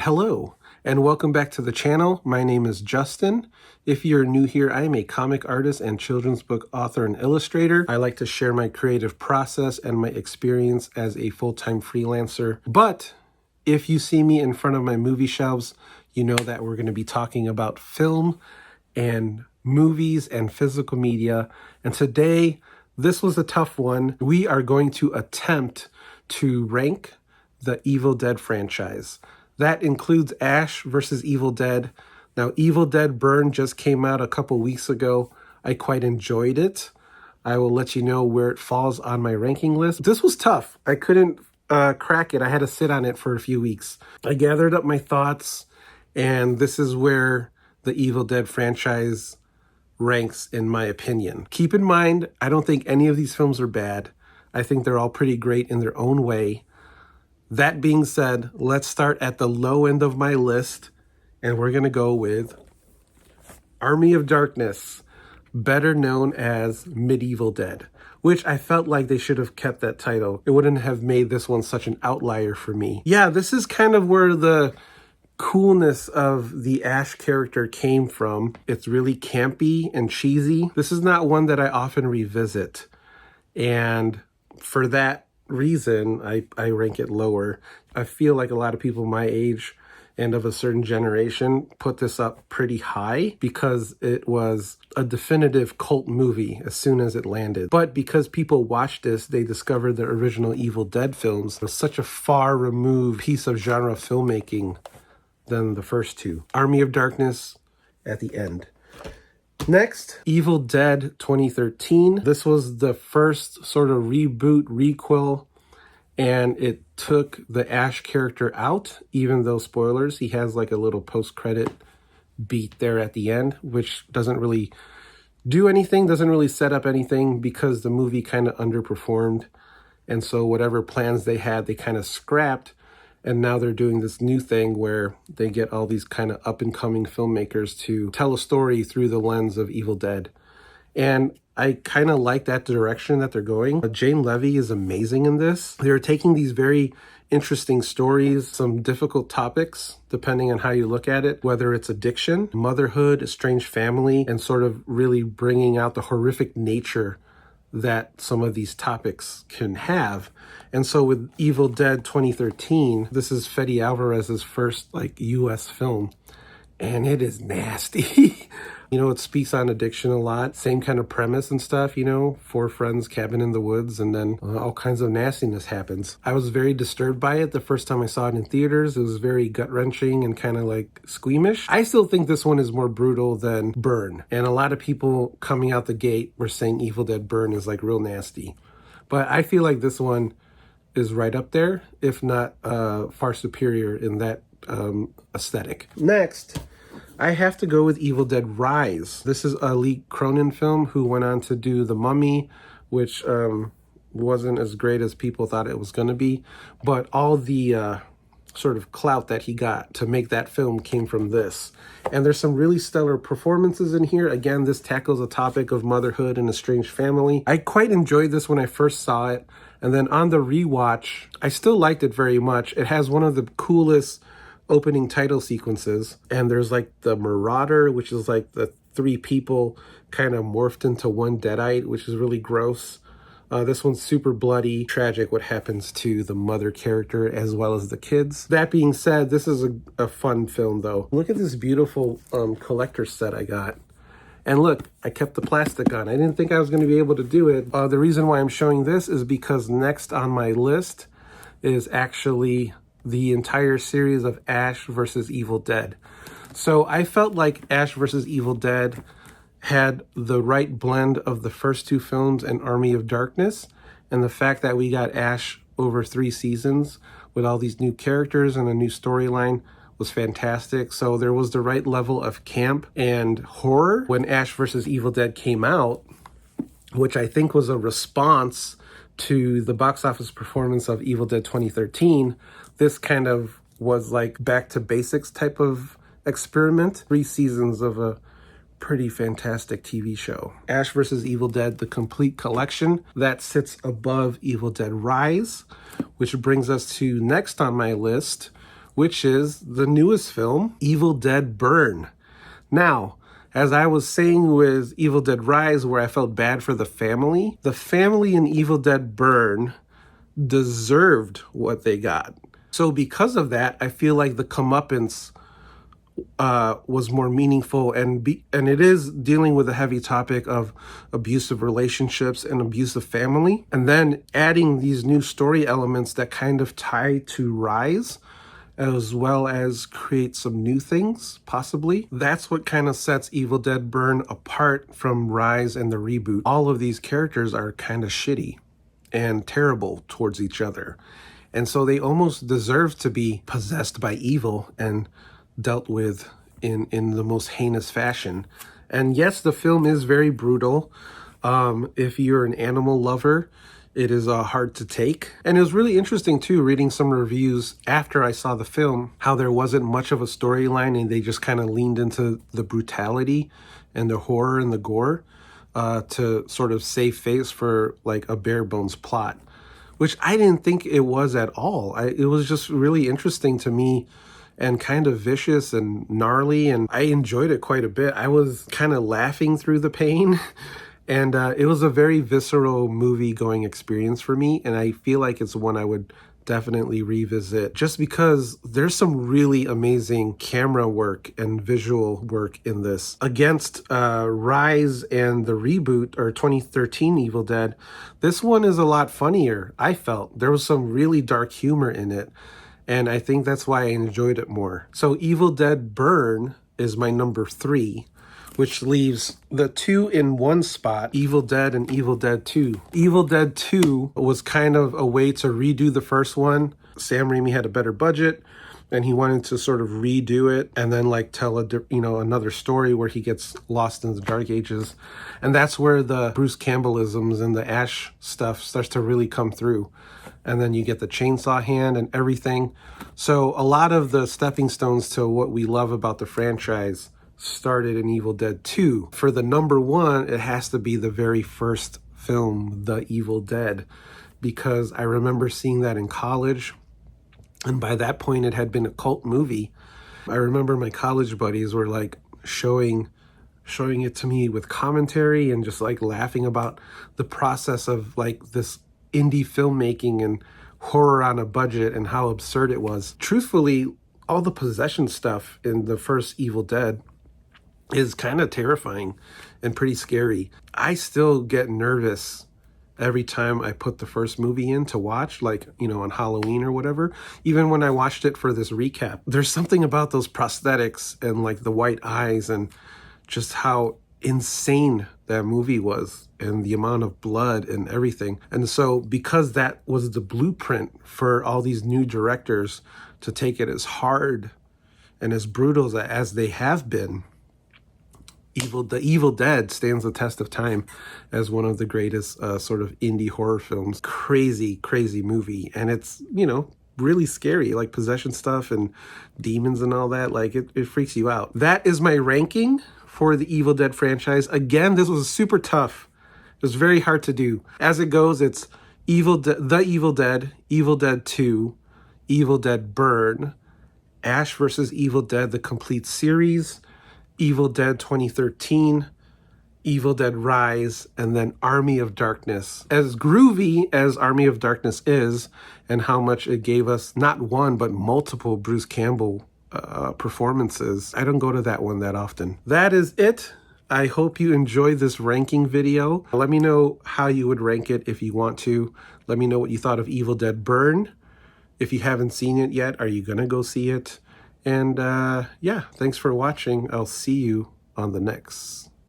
Hello, and welcome back to the channel. My name is Justin. If you're new here, I am a comic artist and children's book author and illustrator. I like to share my creative process and my experience as a full-time freelancer. But if you see me in front of my movie shelves, you know that we're going to be talking about film and movies and physical media. And today, this was a tough one. We are going to attempt to rank the Evil Dead franchise. That includes Ash versus Evil Dead. Now, Evil Dead Burn just came out a couple weeks ago. I quite enjoyed it. I will let you know where it falls on my ranking list. This was tough. I couldn't crack it. I had to sit on it for a few weeks. I gathered up my thoughts, and this is where the Evil Dead franchise ranks in my opinion. Keep in mind, I don't think any of these films are bad. I think they're all pretty great in their own way. That being said, let's start at the low end of my list, and we're going to go with Army of Darkness, better known as Medieval Dead, which I felt like they should have kept that title. It wouldn't have made this one such an outlier for me. Yeah, this is kind of where the coolness of the Ash character came from. It's really campy and cheesy. This is not one that I often revisit, and for that reason, I rank it lower. I feel like a lot of people my age and of a certain generation put this up pretty high because it was a definitive cult movie as soon as it landed. But because people watched this, they discovered the original Evil Dead films. It was such a far removed piece of genre filmmaking than the first two. Army of Darkness at the end. Next, Evil Dead 2013. This was the first sort of reboot, requel, and it took the Ash character out, even though, spoilers, he has like a little post-credit beat there at the end, which doesn't really do anything, doesn't really set up anything because the movie kind of underperformed. And so whatever plans they had, they kind of scrapped. And now they're doing this new thing where they get all these kind of up-and-coming filmmakers to tell a story through the lens of Evil Dead. And I kind of like that direction that they're going. Jane Levy is amazing in this. They're taking these very interesting stories, some difficult topics, depending on how you look at it, whether it's addiction, motherhood, estranged family, and sort of really bringing out the horrific nature that some of these topics can have. And so with Evil Dead 2013, this is Fede Alvarez's first US film, and it is nasty. It speaks on addiction a lot, same kind of premise and stuff, four friends, cabin in the woods, and then all kinds of nastiness happens. I was very disturbed by it the first time I saw it in theaters. It was very gut-wrenching and kind of squeamish. I still think this one is more brutal than Burn, and a lot of people coming out the gate were saying Evil Dead Burn is real nasty. But I feel like this one is right up there, if not far superior in that aesthetic. Next, I have to go with Evil Dead Rise. This is a Lee Cronin film who went on to do The Mummy, which wasn't as great as people thought it was going to be. But all the sort of clout that he got to make that film came from this. And there's some really stellar performances in here. Again, this tackles a topic of motherhood and estranged family. I quite enjoyed this when I first saw it. And then on the rewatch, I still liked it very much. It has one of the coolest opening title sequences, and there's the Marauder, which is the three people kind of morphed into one deadite, which is really gross. This one's super bloody, tragic what happens to the mother character as well as the kids. That being said, this is a fun film though. Look at this beautiful collector set I got. And look, I kept the plastic on. I didn't think I was going to be able to do it. The reason why I'm showing this is because next on my list is actually the entire series of Ash versus Evil Dead. So I felt like Ash versus Evil Dead had the right blend of the first two films and Army of Darkness, and the fact that we got Ash over 3 seasons with all these new characters and a new storyline was fantastic. So there was the right level of camp and horror when Ash versus Evil Dead came out, which I think was a response to the box office performance of Evil Dead 2013. This kind of was back to basics type of experiment. 3 seasons of a pretty fantastic TV show. Ash vs. Evil Dead, the complete collection, that sits above Evil Dead Rise, which brings us to next on my list, which is the newest film, Evil Dead Burn. Now, as I was saying with Evil Dead Rise, where I felt bad for the family in Evil Dead Burn deserved what they got. So because of that, I feel like the comeuppance was more meaningful, and it is dealing with a heavy topic of abusive relationships and abusive family, and then adding these new story elements that kind of tie to Rise, as well as create some new things, possibly. That's what kind of sets Evil Dead Burn apart from Rise and the reboot. All of these characters are kind of shitty and terrible towards each other. And so they almost deserve to be possessed by evil and dealt with in the most heinous fashion. And yes, the film is very brutal. If you're an animal lover, it is hard to take. And it was really interesting too, reading some reviews after I saw the film, how there wasn't much of a storyline and they just kind of leaned into the brutality and the horror and the gore to sort of save face for like a bare bones plot, which I didn't think it was at all. It was just really interesting to me and kind of vicious and gnarly, and I enjoyed it quite a bit. I was kind of laughing through the pain, and it was a very visceral movie-going experience for me, and I feel like it's one I would definitely revisit just because there's some really amazing camera work and visual work in this. Against Rise and the reboot, or 2013 Evil Dead, this one is a lot funnier, I felt. There was some really dark humor in it, and I think that's why I enjoyed it more. So Evil Dead Burn is my number 3, which leaves the 2 in one spot, Evil Dead and Evil Dead 2. Evil Dead 2 was kind of a way to redo the first one. Sam Raimi had a better budget, and he wanted to sort of redo it and then like tell another story where he gets lost in the dark ages. And that's where the Bruce Campbellisms and the Ash stuff starts to really come through. And then you get the chainsaw hand and everything. So a lot of the stepping stones to what we love about the franchise started in Evil Dead 2. For the number 1, it has to be the very first film, The Evil Dead, because I remember seeing that in college, and by that point it had been a cult movie. I remember my college buddies were like showing it to me with commentary and just like laughing about the process of like this indie filmmaking and horror on a budget and how absurd it was. Truthfully, all the possession stuff in the first Evil Dead is kind of terrifying and pretty scary. I still get nervous every time I put the first movie in to watch, like, on Halloween or whatever. Even when I watched it for this recap, there's something about those prosthetics and like the white eyes and just how insane that movie was and the amount of blood and everything. And so because that was the blueprint for all these new directors to take it as hard and as brutal as they have been, The Evil Dead stands the test of time as one of the greatest sort of indie horror films. Crazy, crazy movie. And it's, really scary, like possession stuff and demons and all that. Like it freaks you out. That is my ranking for the Evil Dead franchise. Again, this was super tough. It was very hard to do. As it goes, it's The Evil Dead, Evil Dead 2, Evil Dead Burn, Ash vs. Evil Dead, the complete series, Evil Dead 2013, Evil Dead Rise, and then Army of Darkness. As groovy as Army of Darkness is, and how much it gave us not one, but multiple Bruce Campbell performances, I don't go to that one that often. That is it. I hope you enjoyed this ranking video. Let me know how you would rank it if you want to. Let me know what you thought of Evil Dead Burn. If you haven't seen it yet, are you gonna go see it? And yeah, thanks for watching. I'll see you on the next.